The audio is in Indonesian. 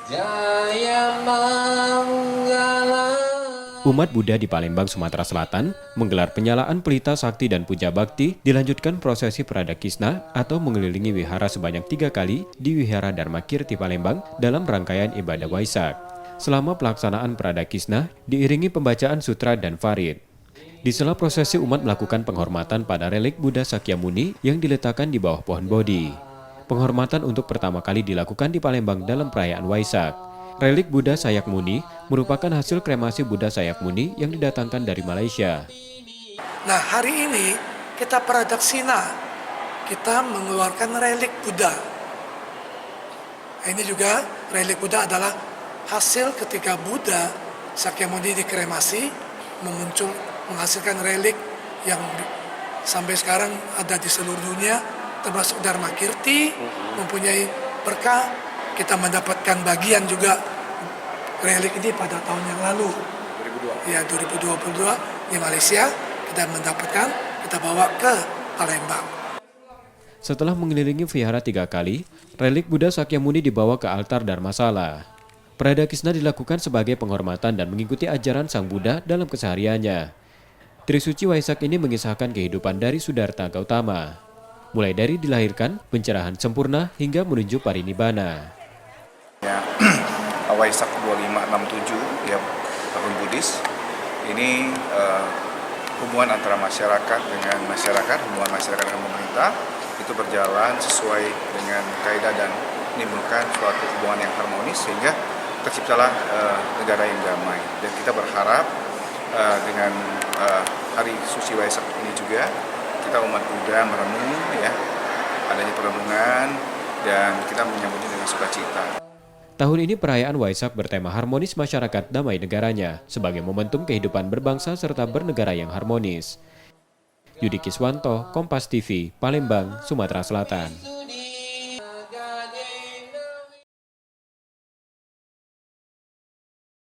Jaya Manggala. Umat Buddha di Palembang, Sumatera Selatan menggelar penyalaan pelita sakti dan puja bakti, dilanjutkan prosesi Pradakisna atau mengelilingi wihara sebanyak 3 kali di Wihara Dharma Kirti Palembang dalam rangkaian ibadah Waisak. Selama pelaksanaan Pradakisna diiringi pembacaan sutra dan farid. Di sela prosesi umat melakukan penghormatan pada relik Buddha Sakyamuni yang diletakkan di bawah pohon Bodhi. Penghormatan untuk pertama kali dilakukan di Palembang dalam perayaan Waisak. Relik Buddha Sayakmuni merupakan hasil kremasi Buddha Sayakmuni yang didatangkan dari Malaysia. Nah, hari ini kita pradaksina, kita mengeluarkan relik Buddha. Ini juga relik Buddha adalah hasil ketika Buddha Sakyamuni dikremasi, menghasilkan relik yang sampai sekarang ada di seluruh dunia, termasuk Dharma Kirti, mempunyai berkah. Kita mendapatkan bagian juga relik ini pada tahun yang lalu, 2022. Ya, 2022 di Malaysia kita mendapatkan, kita bawa ke Palembang. Setelah mengelilingi vihara 3 kali, relik Buddha Sakyamuni dibawa ke altar Dharmasala. Pradakisna dilakukan sebagai penghormatan dan mengikuti ajaran Sang Buddha dalam kesehariannya. Trisuci Waisak ini mengisahkan kehidupan dari Siddhartha Gautama, mulai dari dilahirkan, pencerahan sempurna, hingga menuju parinibbana. Ya, Waisak 2567 ya, tahun Buddhis ini hubungan antara masyarakat dengan masyarakat, hubungan masyarakat dengan pemerintah itu berjalan sesuai dengan kaidah dan menimbulkan suatu hubungan yang harmonis sehingga terciptalah negara yang damai. Dan kita berharap dengan hari suci Waisak ini juga kita umat Buddha merenung ya, adanya perenungan dan kita menyambutnya dengan sukacita. Tahun ini perayaan Waisak bertema harmonis masyarakat damai negaranya sebagai momentum kehidupan berbangsa serta bernegara yang harmonis. Yudi Kiswanto, Kompas TV, Palembang, Sumatera Selatan.